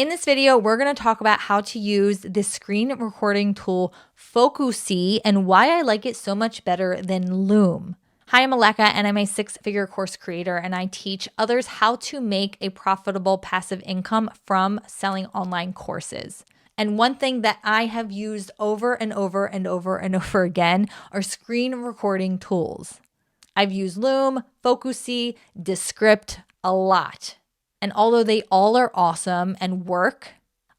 In this video, we're going to talk about how to use the screen recording tool Focusee and why I like it so much better than Loom. Hi, I'm Aleka and I'm a six-figure course creator, and I teach others how to make a profitable passive income from selling online courses. And one thing that I have used over and over and over and over again are screen recording tools. I've used Loom, Focusee, Descript a lot. And although they all are awesome and work,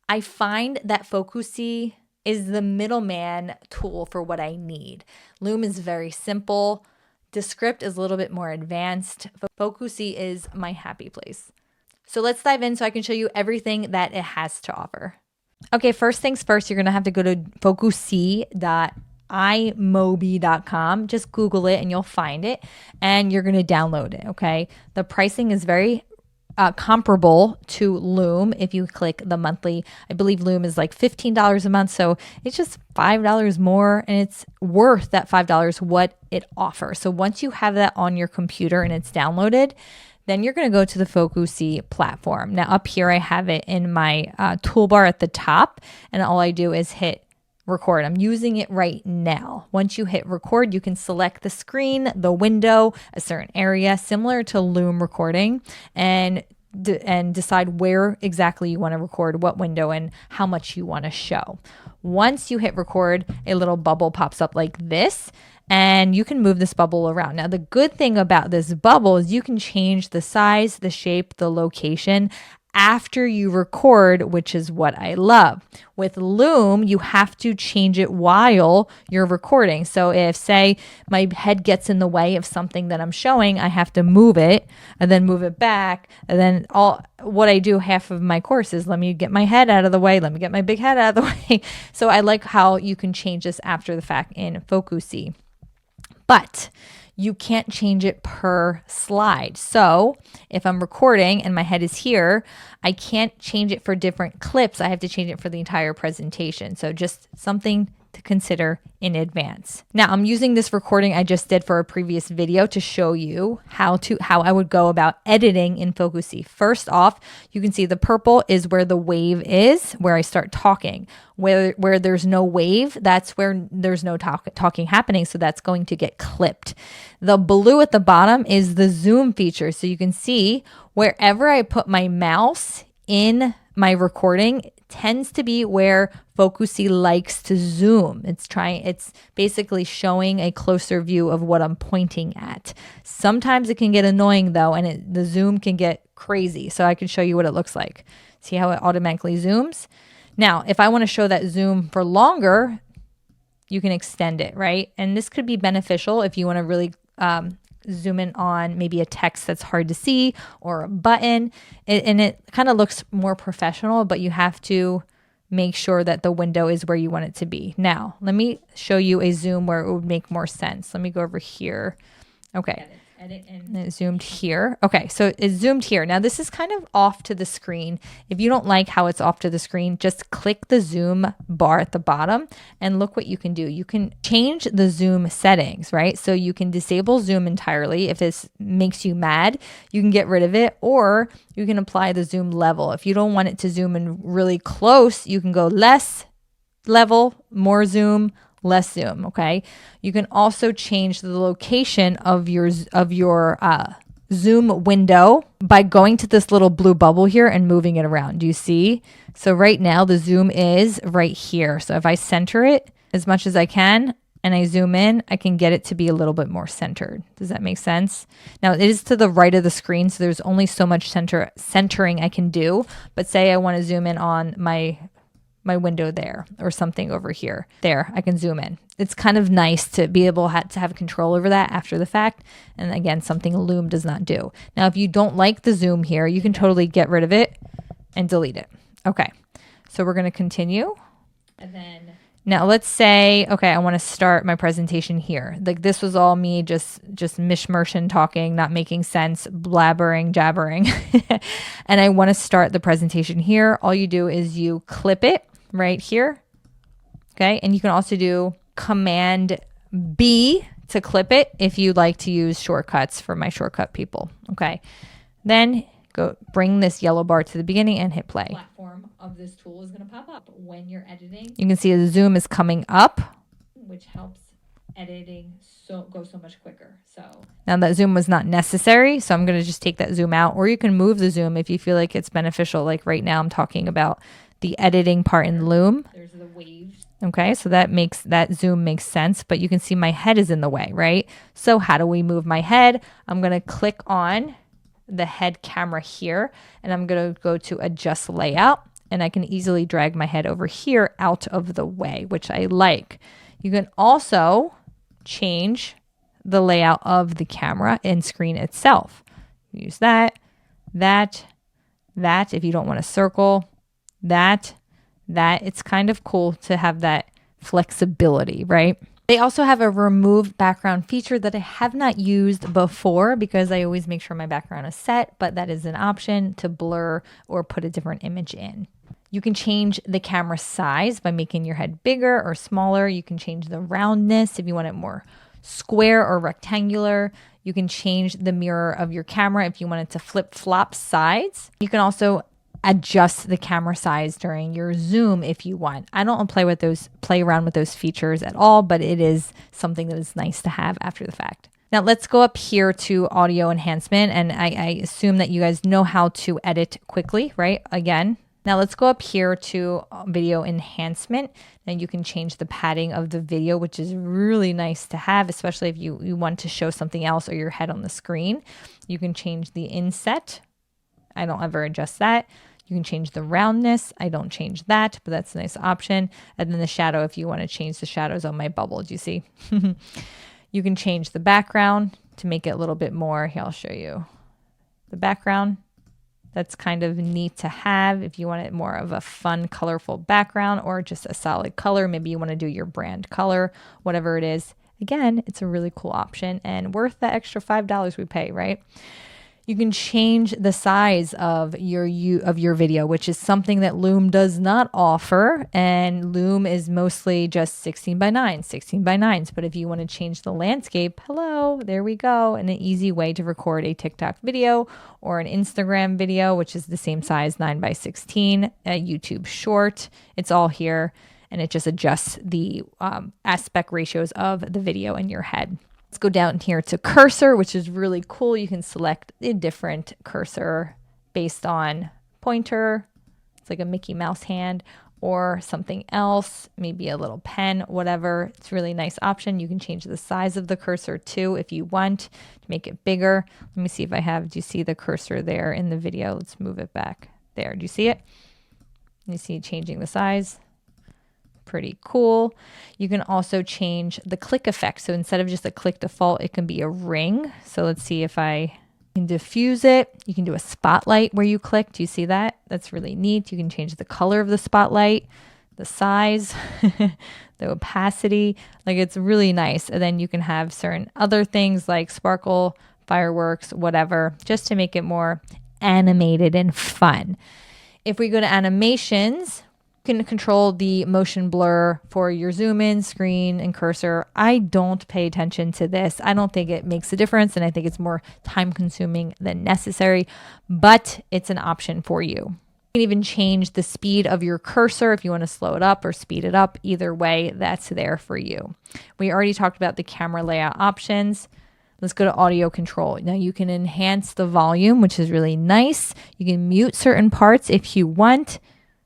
I find that Focusee is the middleman tool for what I need. Loom is very simple. Descript is a little bit more advanced. Focusee is my happy place. So let's dive in so I can show you everything that it has to offer. Okay, first things first, you're going to have to go to focusee.imobi.com. Just Google it and you'll find it, and you're going to download it, okay? The pricing is very comparable to Loom. If you click the monthly, I believe Loom is like $15 a month. So it's just $5 more, and it's worth that $5 what it offers. So once you have that on your computer and it's downloaded, then you're going to go to the Focusee platform. Now up here, I have it in my toolbar at the top, and all I do is hit record. I'm using it right now. Once you hit record, you can select the screen, the window, a certain area, similar to Loom recording, and decide where exactly you want to record, what window, and how much you want to show. Once you hit record, a little bubble pops up like this, and you can move this bubble around. Now, the good thing about this bubble is you can change the size, the shape, the location after you record, which is what I love. With Loom, you have to change it while you're recording. So if, say, my head gets in the way of something that I'm showing, I have to move it and then move it back. And then what I do half of my course is let me get my head out of the way. Let me get my big head out of the way. So I like how you can change this after the fact in Focusee. But you can't change it per slide. So if I'm recording and my head is here, I can't change it for different clips. I have to change it for the entire presentation. So just something to consider in advance. Now, I'm using this recording I just did for a previous video to show you how I would go about editing in Focusee. First off, you can see the purple is where the wave is, where I start talking. Where there's no wave, that's where there's no talking happening, so that's going to get clipped. The blue at the bottom is the zoom feature, so you can see wherever I put my mouse in my recording tends to be where Focusee likes to zoom. It's basically showing a closer view of what I'm pointing at. Sometimes it can get annoying though, and the zoom can get crazy. So I can show you what it looks like. See how it automatically zooms? Now, if I want to show that zoom for longer, you can extend it, right? And this could be beneficial if you want to really zoom in on maybe a text that's hard to see or a button. And it kind of looks more professional, but you have to make sure that the window is where you want it to be. Now, let me show you a zoom where it would make more sense. Let me go over here. Okay. Edit and it zoomed here. Okay, so it's zoomed here. Now this is kind of off to the screen. If you don't like how it's off to the screen, just click the zoom bar at the bottom and look what you can do. You can change the zoom settings, right? So you can disable zoom entirely. If this makes you mad, you can get rid of it, or you can apply the zoom level. If you don't want it to zoom in really close, you can go less level, more zoom, less zoom, okay? You can also change the location of your zoom window by going to this little blue bubble here and moving it around. Do you see? So right now the zoom is right here. So if I center it as much as I can and I zoom in, I can get it to be a little bit more centered. Does that make sense? Now it is to the right of the screen, so there's only so much centering I can do. But say I want to zoom in on my window there or something over here. There, I can zoom in. It's kind of nice to be able to have control over that after the fact. And again, something Loom does not do. Now, if you don't like the zoom here, you can totally get rid of it and delete it. Okay, so we're going to continue. And then now let's say, okay, I want to start my presentation here. Like this was all me just mishmashing, talking, not making sense, blabbering, jabbering. And I want to start the presentation here. All you do is you clip it right here. Okay. And you can also do Command B to clip it if you like to use shortcuts for my shortcut people. Okay. Then go bring this yellow bar to the beginning and hit play. Platform of this tool is going to pop up when you're editing. You can see the zoom is coming up, which helps editing go so much quicker. So now that zoom was not necessary, so I'm going to just take that zoom out, or you can move the zoom if you feel like it's beneficial. Like right now I'm talking about the editing part in Loom. There's the waves. Okay, so that zoom makes sense, but you can see my head is in the way, right? So how do we move my head? I'm going to click on the head camera here, and I'm going to go to adjust layout, and I can easily drag my head over here out of the way, which I like. You can also change the layout of the camera and screen itself. Use that, if you don't want to circle, that. It's kind of cool to have that flexibility, right? They also have a remove background feature that I have not used before because I always make sure my background is set, but that is an option to blur or put a different image in. You can change the camera size by making your head bigger or smaller. You can change the roundness if you want it more square or rectangular. You can change the mirror of your camera if you want it to flip-flop sides. You can also adjust the camera size during your zoom if you want. I don't play around with those features at all, but it is something that is nice to have after the fact. Now let's go up here to audio enhancement, and I assume that you guys know how to edit quickly, right? Again, now let's go up here to video enhancement, and you can change the padding of the video, which is really nice to have, especially if you want to show something else or your head on the screen. You can change the inset. I don't ever adjust that. You can change the roundness. I don't change that, but that's a nice option. And then the shadow, if you want to change the shadows on my bubble, do you see? You can change the background to make it a little bit more. Here, I'll show you the background. That's kind of neat to have if you want it more of a fun, colorful background or just a solid color. Maybe you want to do your brand color, whatever it is. Again, it's a really cool option and worth that extra $5 we pay, right? You can change the size of your video, which is something that Loom does not offer. And Loom is mostly just 16 by 9s. But if you want to change the landscape, hello, there we go. And an easy way to record a TikTok video or an Instagram video, which is the same size, 9 by 16, a YouTube short. It's all here. And it just adjusts the aspect ratios of the video in your head. Let's go down here to cursor, which is really cool. You can select a different cursor based on pointer. It's like a Mickey Mouse hand or something else, maybe a little pen, whatever. It's a really nice option. You can change the size of the cursor too if you want to make it bigger. Let me see if I have, do you see the cursor there in the video? Let's move it back there. Do you see it? You see changing the size. Pretty cool. You can also change the click effect. So instead of just a click default, it can be a ring. So let's see if I can diffuse it. You can do a spotlight where you click. Do you see that? That's really neat. You can change the color of the spotlight, the size, the opacity. Like it's really nice. And then you can have certain other things like sparkle, fireworks, whatever, just to make it more animated and fun. If we go to animations, you can control the motion blur for your zoom in, screen, and cursor. I don't pay attention to this. I don't think it makes a difference, and I think it's more time consuming than necessary, but it's an option for you. You can even change the speed of your cursor if you want to slow it up or speed it up. Either way, that's there for you. We already talked about the camera layout options. Let's go to audio control. Now you can enhance the volume, which is really nice. You can mute certain parts if you want,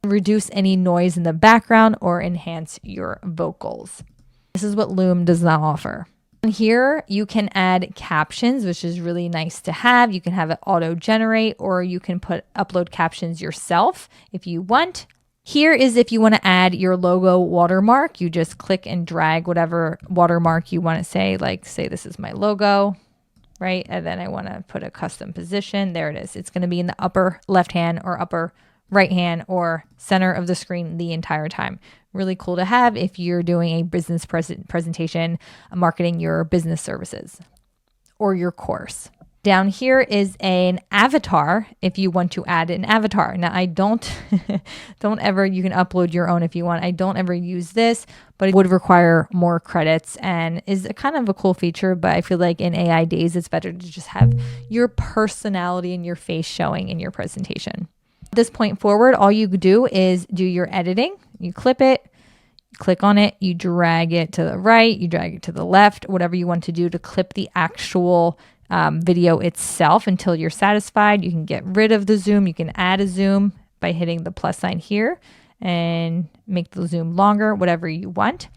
reduce any noise in the background, or enhance your vocals. This is what Loom does not offer. And here you can add captions, which is really nice to have. You can have it auto generate, or you can upload captions yourself if you want. Here is if you want to add your logo watermark. You just click and drag whatever watermark you want to say, like say this is my logo, right? And then I want to put a custom position. There it is. It's going to be in the upper left hand or upper right hand or center of the screen the entire time. Really cool to have if you're doing a business presentation, marketing your business services or your course. Down here is an avatar if you want to add an avatar. Now I don't ever, you can upload your own if you want. I don't ever use this, but it would require more credits and is a kind of a cool feature, but I feel like in AI days, it's better to just have your personality and your face showing in your presentation. This point forward, all you do is do your editing. You clip it, click on it, you drag it to the right, you drag it to the left, whatever you want to do to clip the actual video itself until you're satisfied. You can get rid of the zoom. You can add a zoom by hitting the plus sign here and make the zoom longer, whatever you want.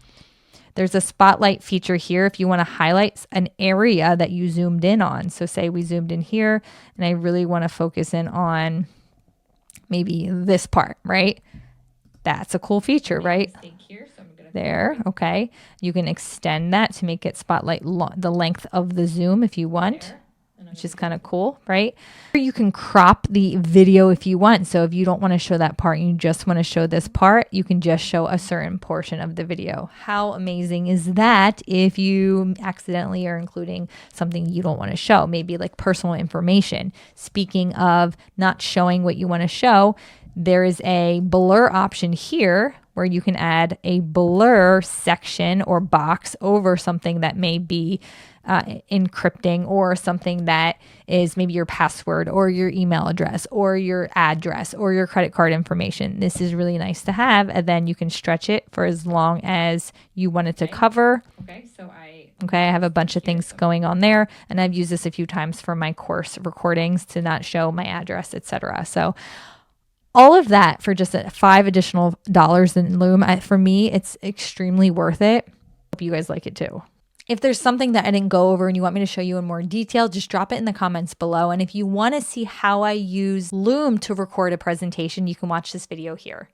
There's a spotlight feature here if you want to highlight an area that you zoomed in on. So say we zoomed in here and I really want to focus in on maybe this part, right? That's a cool feature, right? There, okay. You can extend that to make it spotlight the length of the zoom if you want, which is kind of cool, right? Or you can crop the video if you want. So if you don't want to show that part, you just want to show this part, you can just show a certain portion of the video. How amazing is that if you accidentally are including something you don't want to show, maybe like personal information. Speaking of not showing what you want to show, there is a blur option here where you can add a blur section or box over something that may be encrypting, or something that is maybe your password or your email address or your address or your credit card information. This is really nice to have, and then you can stretch it for as long as you want it to cover. Okay, I have a bunch of things going on there, and I've used this a few times for my course recordings to not show my address, etc. So all of that for just $5 additional in Loom. For me, it's extremely worth it. Hope you guys like it too. If there's something that I didn't go over and you want me to show you in more detail, just drop it in the comments below. And if you want to see how I use Loom to record a presentation, you can watch this video here.